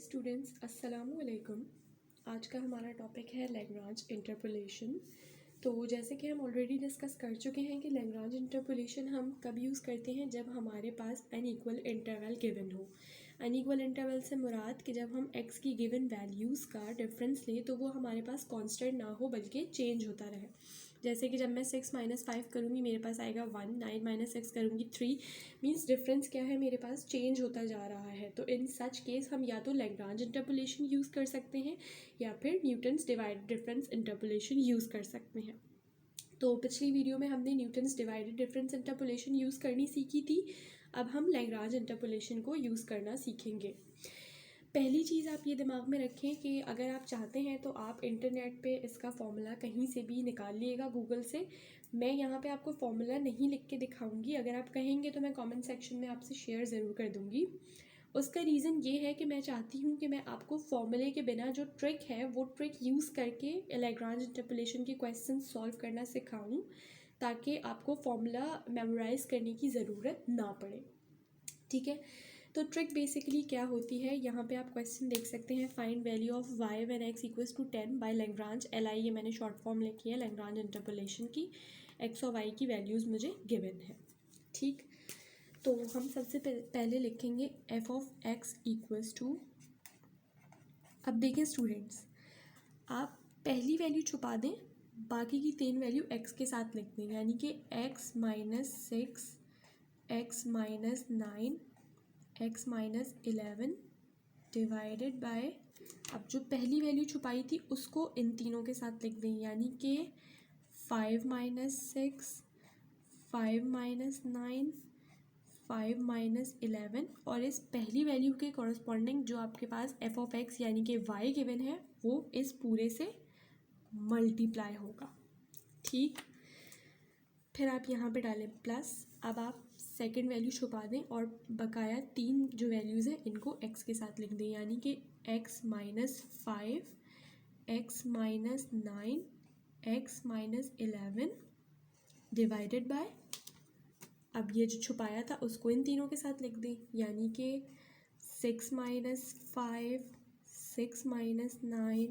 Students, अस्सलाम वालेकुम। आज का हमारा टॉपिक है लैग्रांज इंटरपोलेशन। तो जैसे कि हम ऑलरेडी डिस्कस कर चुके हैं कि लैग्रांज इंटरपोलेशन हम कब यूज़ करते हैं, जब हमारे पास अनइक्वल इंटरवल गिवन हो। अनइक्वल इंटरवल से मुराद कि जब हम x की गिवन वैल्यूज़ का डिफरेंस लें तो वो हमारे पास कांस्टेंट ना हो बल्कि चेंज होता रहे। जैसे कि जब मैं 6 - 5 करूँगी मेरे पास आएगा 1, 9 - 6 करूँगी 3। मीन्स डिफरेंस क्या है, मेरे पास चेंज होता जा रहा है। तो इन सच केस हम या तो लैग्रांज इंटरपोलेशन यूज़ कर सकते हैं या फिर Newton's divided difference interpolation use कर सकते हैं। तो पिछली वीडियो में हमने Newton's divided difference interpolation use करनी सीखी थी। अब हम लैग्रांज इंटरपोलेशन को यूज़ करना सीखेंगे। पहली चीज़ आप ये दिमाग में रखें कि अगर आप चाहते हैं तो आप इंटरनेट पे इसका फॉर्मूला कहीं से भी निकाल लिएगा गूगल से। मैं यहाँ पे आपको फॉर्मूला नहीं लिख के दिखाऊंगी, अगर आप कहेंगे तो मैं कमेंट सेक्शन में आपसे शेयर ज़रूर कर दूँगी। उसका रीज़न ये है कि मैं चाहती हूँ कि मैं आपको फॉर्मूले के बिना जो ट्रिक है वो ट्रिक यूज़ करके लैग्रांज इंटरपोलेशन के क्वेश्चन सॉल्व करना सिखाऊँ, ताकि आपको फॉर्मूला मेमोराइज़ करने की ज़रूरत ना पड़े। ठीक है, तो ट्रिक बेसिकली क्या होती है, यहाँ पे आप क्वेश्चन देख सकते हैं। Find value of y when x equals to 10 by Lagrange LI, ये मैंने शॉर्ट फॉर्म लिखी है लैग्रांज इंटरपोलेशन की। x और y की वैल्यूज़ मुझे गिवन है। ठीक, तो हम सबसे पहले लिखेंगे f of x equals to. अब देखें स्टूडेंट्स, आप पहली वैल्यू छुपा दें, बाकी की 3 वैल्यू x के साथ लिख दें, यानी कि x - 6, x - 9, x - 11 divided by, अब जो पहली वैल्यू छुपाई थी उसको इन तीनों के साथ लिख दें, यानी कि 5 - 6, 5 - 9, 5 - 11, और इस पहली वैल्यू के कॉरस्पॉन्डिंग जो आपके पास f ऑफ x यानी कि y गिवन है वो इस पूरे से मल्टीप्लाई होगा। ठीक, फिर आप यहाँ पे डालें प्लस। अब आप सेकंड वैल्यू छुपा दें और बकाया 3 जो वैल्यूज़ हैं इनको x के साथ लिख दें, यानी कि x - 5, x - 9, x - 11 divided by, अब ये जो छुपाया था उसको इन तीनों के साथ लिख दें, यानी कि 6 - 5, 6 - 9,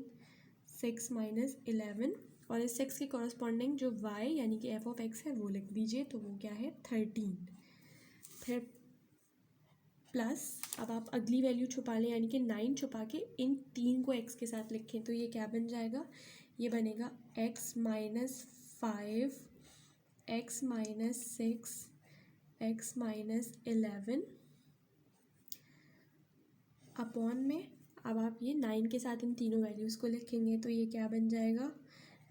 6 - 11, और इस 6 के कॉरस्पॉन्डिंग जो y यानी कि f ऑफ x है वो लिख दीजिए, तो वो क्या है 13। फिर प्लस, अब आप अगली वैल्यू छुपा लें, यानी कि 9 छुपा के इन 3 को x के साथ लिखें, तो ये क्या बन जाएगा, ये बनेगा x - 5, x - 6, x - 11 अपॉन में, अब आप ये 9 के साथ इन तीनों वैल्यूज़ को लिखेंगे, तो ये क्या बन जाएगा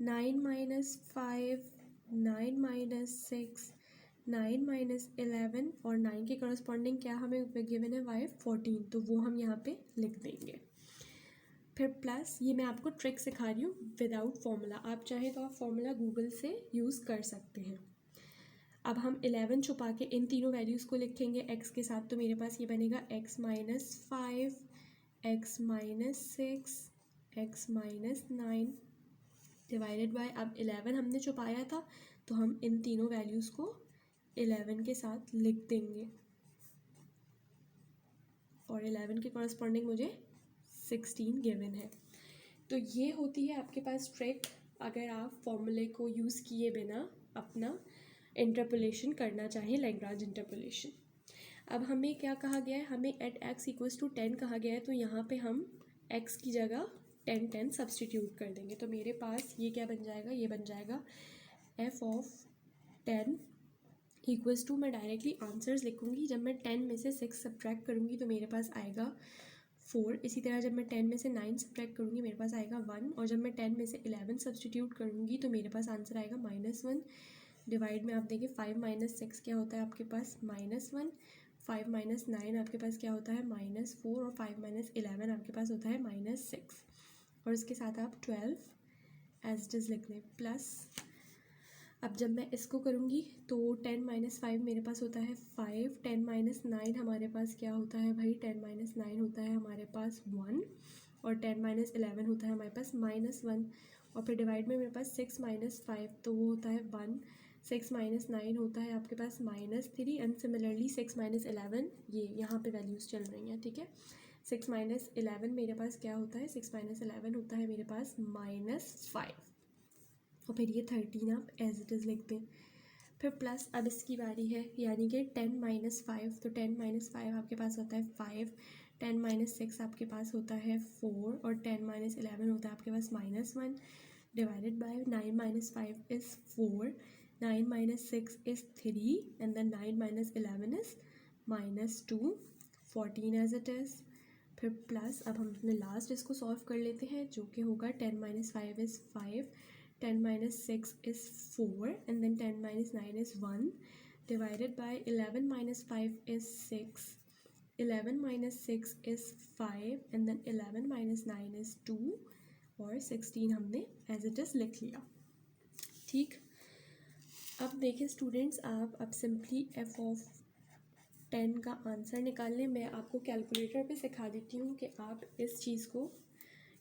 9 - 5, 9 - 6, 9 - 11, और 9 के करस्पॉन्डिंग क्या हमें गिवन है y 14, तो वो हम यहाँ पे लिख देंगे। फिर प्लस, ये मैं आपको ट्रिक सिखा रही हूँ विदाउट फॉर्मूला, आप चाहें तो आप फॉर्मूला गूगल से यूज़ कर सकते हैं। अब हम 11 छुपा के इन तीनों वैल्यूज़ को लिखेंगे x के साथ, तो मेरे पास ये बनेगा x - 5, x - 6, x - 9 divided by, अब 11 हमने छुपाया था तो हम इन तीनों वैल्यूज़ को 11 के साथ लिख देंगे, और 11 के कॉरस्पॉन्डिंग मुझे 16 गिवन है। तो ये होती है आपके पास ट्रिक, अगर आप फॉर्मूले को यूज़ किए बिना अपना इंटरपोलेशन करना चाहें, लैग्रांज इंटरपोलेशन। अब हमें क्या कहा गया है, हमें एट x इक्वल्स टू 10 कहा गया है, तो यहाँ पे हम x की जगह 10 10 सब्सटीट्यूट कर देंगे, तो मेरे पास ये क्या बन जाएगा, ये बन जाएगा f ऑफ 10 इक्वल्स टू, मैं डायरेक्टली आंसर्स लिखूँगी, जब मैं 10 में से 6 सब्ट्रैक्ट करूँगी तो मेरे पास आएगा 4, इसी तरह जब मैं 10 में से 9 सब्ट्रैक्ट करूँगी मेरे पास आएगा 1, और जब मैं 10 में से 11 सब्सटीट्यूट करूँगी तो मेरे पास आंसर आएगा -1। डिवाइड में आप देखिए 5 - 6 क्या होता है आपके पास -1, 5 - 9 आपके पास क्या होता है -4, और 5 - 11 आपके पास होता है -6, और इसके साथ आप 12 एज इट इज़ लिख लें प्लस। अब जब मैं इसको करूँगी तो 10 - 5 मेरे पास होता है 5, 10 - 9 हमारे पास क्या होता है भाई, 10 - 9 होता है हमारे पास 1, और 10 - 11 होता है हमारे पास -1, और फिर डिवाइड में मेरे पास 6 - 5 तो वो होता है 1, 6 - 9 होता है आपके पास -3, एंड सिमिलरली 6 - 11 ये यहाँ पे वैल्यूज़ चल रही हैं। ठीक है, 6 माइनस 11 मेरे पास क्या होता है, 6 माइनस 11 होता है मेरे पास -5, और फिर ये 13 आप एज इट इज़ लिखते हैं। फिर प्लस अब इसकी बारी है, यानी कि 10 माइनस 5, तो 10 माइनस 5 आपके पास होता है 5, 10 माइनस 6 आपके पास होता है 4, और 10 माइनस 11 होता है आपके पास -1, divided by 9 minus 5 is 4, 9 minus 6 is 3, and then 9 minus 11 is -2, 14 as it is. फिर प्लस अब हम अपने लास्ट इसको सॉल्व कर लेते हैं, जो कि होगा 10 minus 5 is 5, 10 minus 6 is 4, and then 10 minus 9 is 1, divided by 11 minus 5 is 6, 11 minus 6 is 5, and then 11 minus 9 is 2, और 16 हमने एज इट इज़ लिख लिया। ठीक, अब देखें स्टूडेंट्स, आप अब सिंपली f ऑफ 10 का आंसर निकाल लें। मैं आपको कैलकुलेटर पे सिखा देती हूँ कि आप इस चीज़ को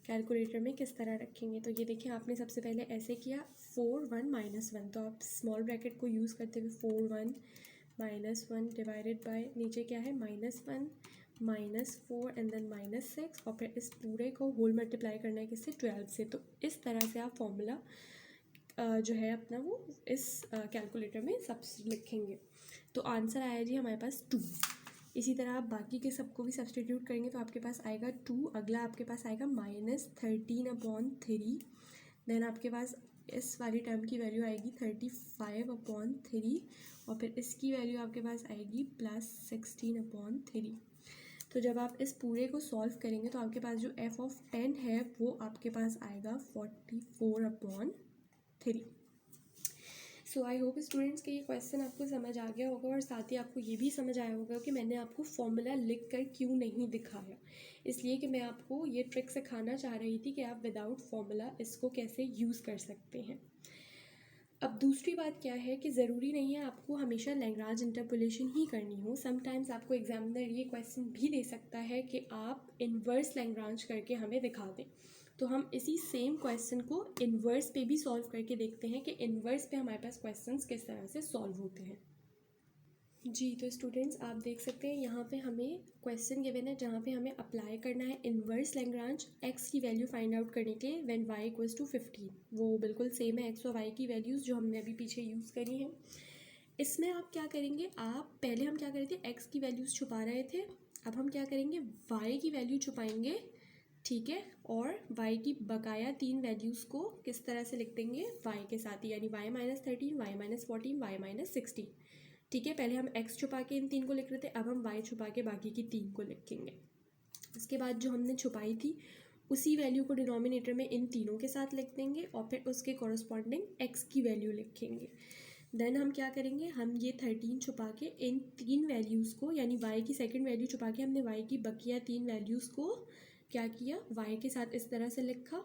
कैलकुलेटर में किस तरह रखेंगे। तो ये देखिए, आपने सबसे पहले ऐसे किया 4 1 -1, तो आप स्मॉल ब्रैकेट को यूज़ करते हुए 4 1 -1 डिवाइडेड बाय नीचे क्या है -1 -4 एंड देन -6, और फिर इस पूरे को होल मल्टीप्लाई करना है किससे, 12 से। तो इस तरह से आप फॉर्मूला जो है अपना वो इस कैलकुलेटर में सब लिखेंगे। तो आंसर आया जी हमारे पास 2। इसी तरह आप बाकी के सबको भी सब्सटीट्यूट करेंगे तो आपके पास आएगा 2, अगला आपके पास आएगा -13/3, देन आपके पास इस वाली टर्म की वैल्यू आएगी 35/3, और फिर इसकी वैल्यू आपके पास आएगी +16/3। तो जब आप इस पूरे को सॉल्व करेंगे तो आपके पास जो f ऑफ 10 है वो आपके पास आएगा 44/3। सो आई होप स्टूडेंट्स कि ये क्वेश्चन आपको समझ आ गया होगा, और साथ ही आपको ये भी समझ आया होगा कि मैंने आपको फॉर्मूला लिख कर क्यों नहीं दिखाया। इसलिए कि मैं आपको ये ट्रिक सिखाना चाह रही थी कि आप विदाउट फॉर्मूला इसको कैसे यूज़ कर सकते हैं। अब दूसरी बात क्या है कि ज़रूरी नहीं है आपको हमेशा लैग्रांज इंटरपोलेशन ही करनी हो। समटाइम्स आपको एग्जामिनर ये क्वेश्चन भी दे सकता है कि आप इन्वर्स लैग्रांज करके हमें दिखा दें। तो हम इसी सेम क्वेश्चन को इन्वर्स पे भी सॉल्व करके देखते हैं कि इन्वर्स पे हमारे पास क्वेश्चंस किस तरह से सॉल्व होते हैं। जी, तो स्टूडेंट्स आप देख सकते हैं यहाँ पे हमें क्वेश्चन गिवन है जहाँ पे हमें अप्लाई करना है इन्वर्स लैग्रांज एक्स की वैल्यू फाइंड आउट करने के लिए व्हेन y इक्वल्स टू 15। वो बिल्कुल सेम है एक्स और y की वैल्यूज़ जो हमने अभी पीछे यूज़ करी हैं। इसमें आप क्या करेंगे, आप पहले हम क्या कर रहे थे, एक्स की वैल्यूज़ छुपा रहे थे, अब हम क्या करेंगे y की वैल्यू छुपाएंगे, ठीक है, और y की बकाया 3 वैल्यूज़ को किस तरह से लिख देंगे, y के साथ ही, यानी y -13, y -14, y -16। ठीक है, पहले हम x छुपा के इन 3 को लिख रहे थे, अब हम y छुपा के बाकी की 3 को लिखेंगे। उसके बाद जो हमने छुपाई थी उसी वैल्यू को डिनोमिनेटर में इन तीनों के साथ लिख देंगे, और फिर उसके कॉरस्पॉन्डिंग x की वैल्यू लिखेंगे। देन हम क्या करेंगे, हम ये 13 छुपा के इन 3 वैल्यूज़ को, यानी y की सेकंड वैल्यू छुपा के हमने y की बकिया 3 वैल्यूज़ को क्या किया, y के साथ इस तरह से लिखा,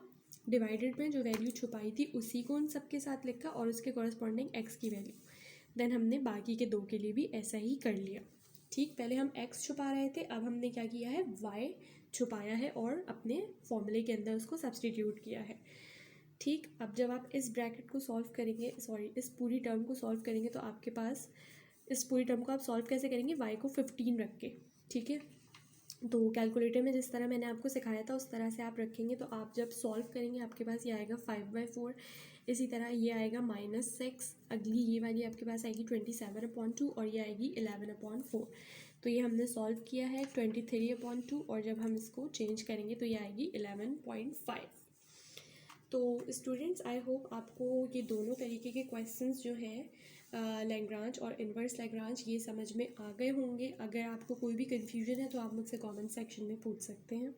डिवाइडेड में जो वैल्यू छुपाई थी उसी को उन सब के साथ लिखा और उसके कॉरस्पॉन्डिंग x की वैल्यू। देन हमने बाकी के 2 के लिए भी ऐसा ही कर लिया। ठीक, पहले हम x छुपा रहे थे, अब हमने क्या किया है, y छुपाया है और अपने फॉर्मूले के अंदर उसको सब्सटीट्यूट किया है। ठीक, अब जब आप इस ब्रैकेट को सॉल्व करेंगे, सॉरी इस पूरी टर्म को सॉल्व करेंगे, तो आपके पास इस पूरी टर्म को आप सॉल्व कैसे करेंगे, y को 15 रख के। ठीक है, तो कैलकुलेटर में जिस तरह मैंने आपको सिखाया था उस तरह से आप रखेंगे, तो आप जब सॉल्व करेंगे आपके पास ये आएगा 5/4, इसी तरह ये आएगा -6, अगली ये वाली आपके पास आएगी 27/2, और ये आएगी 11/4। तो ये हमने सॉल्व किया है 23/2, और जब हम इसको चेंज करेंगे तो ये आएगी 11.5। तो स्टूडेंट्स आई होप आपको ये दोनों तरीके के क्वेश्चंस जो हैं लैग्रांज और इन्वर्स लैग्रांज ये समझ में आ गए होंगे। अगर आपको कोई भी कन्फ्यूजन है तो आप मुझसे कमेंट सेक्शन में पूछ सकते हैं।